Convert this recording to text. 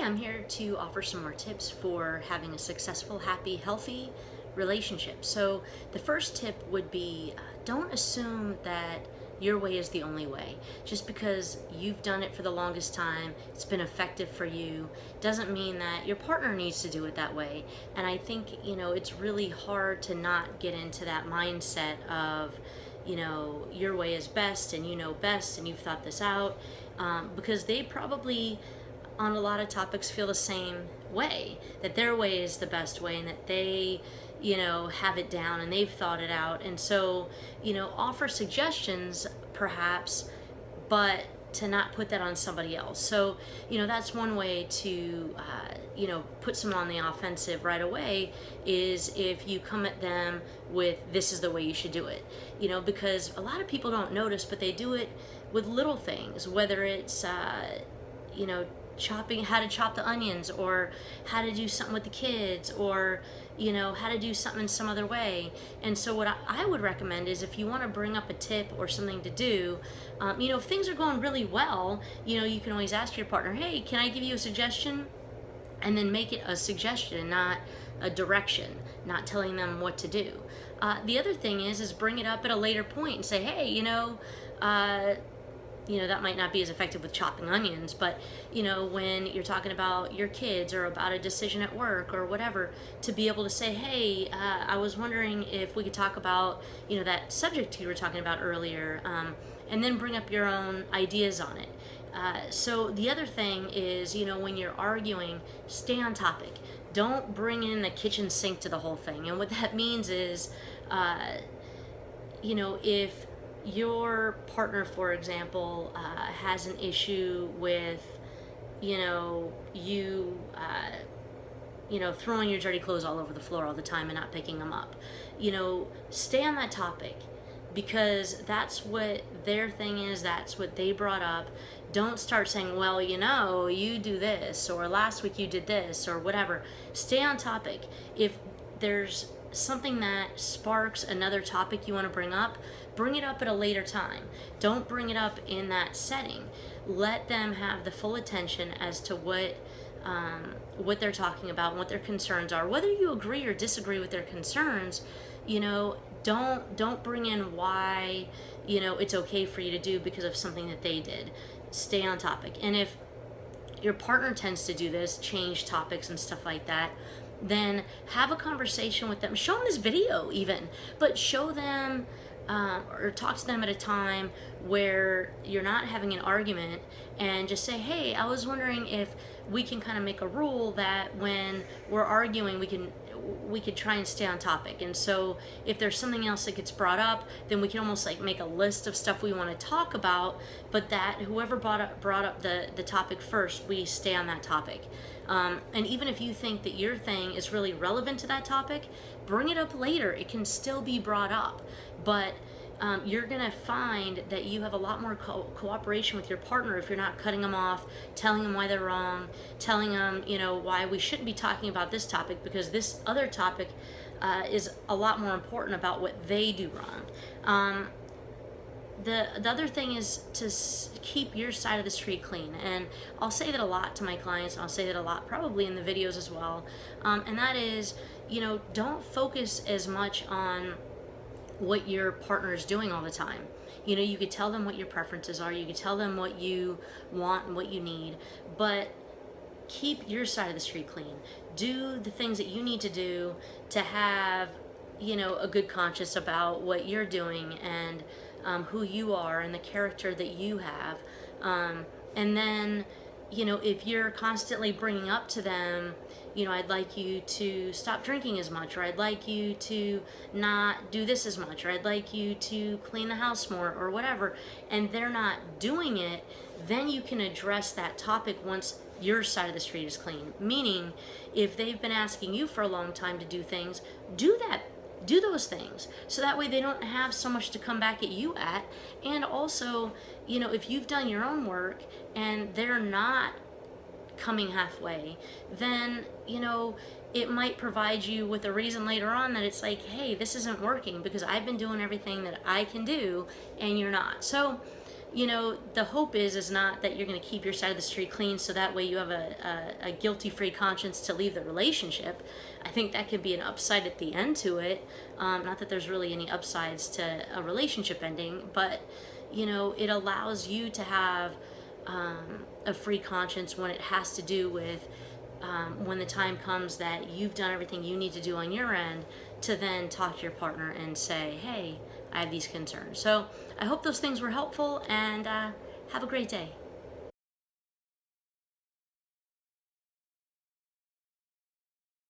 I'm here to offer some more tips for having a successful, happy, healthy relationship. So, the first tip would be don't assume that your way is the only way. Just because you've done it for the longest time, it's been effective for you, doesn't mean that your partner needs to do it that way. And I think, it's really hard to not get into that mindset of, your way is best and you know best and you've thought this out, because they probably on a lot of topics feel the same way, that their way is the best way and that they have it down and they've thought it out. And so offer suggestions perhaps, but to not put that on somebody else. So that's one way to put someone on the offensive right away, is if you come at them with, this is the way you should do it. Because a lot of people don't notice, but they do it with little things, whether it's chopping, how to chop the onions, or how to do something with the kids, or how to do something in some other way. And so what I would recommend is, if you want to bring up a tip or something to do, if things are going really well, you can always ask your partner, hey, can I give you a suggestion? And then make it a suggestion, not a direction, not telling them what to do. The other thing is bring it up at a later point and say, hey, that might not be as effective with chopping onions, but when you're talking about your kids or about a decision at work or whatever, to be able to say, hey, I was wondering if we could talk about that subject you were talking about earlier, and then bring up your own ideas on it. So the other thing is, when you're arguing, stay on topic. Don't bring in the kitchen sink to the whole thing. And what that means is, if your partner, for example, has an issue with, throwing your dirty clothes all over the floor all the time and not picking them up, stay on that topic, because that's what their thing is. That's what they brought up. Don't start saying, well, you do this, or last week you did this, or whatever. Stay on topic. If there's something that sparks another topic you want to bring it up at a later time. Don't bring it up in that setting. Let them have the full attention as to what they're talking about and what their concerns are. Whether you agree or disagree with their concerns, don't bring in why it's okay for you to do because of something that they did. Stay on topic. And if your partner tends to do this, change topics and stuff like that, then have a conversation with them. Show them this video even, but show them or talk to them at a time where you're not having an argument, and just say, hey, I was wondering if we can kind of make a rule that when we're arguing, we could try and stay on topic. And so if there's something else that gets brought up, then we can almost like make a list of stuff we want to talk about, but that whoever brought up the topic first, we stay on that topic. And even if you think that your thing is really relevant to that topic, bring it up later. It can still be brought up, but you're gonna find that you have a lot more cooperation with your partner if you're not cutting them off, telling them why they're wrong, telling them why we shouldn't be talking about this topic because this other topic is a lot more important about what they do wrong. The other thing is to keep your side of the street clean. And I'll say that a lot to my clients, and I'll say that a lot probably in the videos as well. And that is, don't focus as much on what your partner is doing all the time. You could tell them what your preferences are, you could tell them what you want and what you need, but keep your side of the street clean. Do the things that you need to do to have a good conscience about what you're doing and who you are and the character that you have. And then, if you're constantly bringing up to them, I'd like you to stop drinking as much, or I'd like you to not do this as much, or I'd like you to clean the house more, or whatever, and they're not doing it, then you can address that topic once your side of the street is clean. Meaning, if they've been asking you for a long time to do things, do those things, so that way they don't have so much to come back at you at. And also, if you've done your own work and they're not coming halfway, then it might provide you with a reason later on that it's like, hey, this isn't working because I've been doing everything that I can do and you're not. So the hope is not that you're going to keep your side of the street clean so that way you have a guilty-free conscience to leave the relationship. I think that could be an upside at the end to it. Not that there's really any upsides to a relationship ending, but it allows you to have a free conscience when it has to do with when the time comes that you've done everything you need to do on your end to then talk to your partner and say, hey, I have these concerns. So I hope those things were helpful, and have a great day.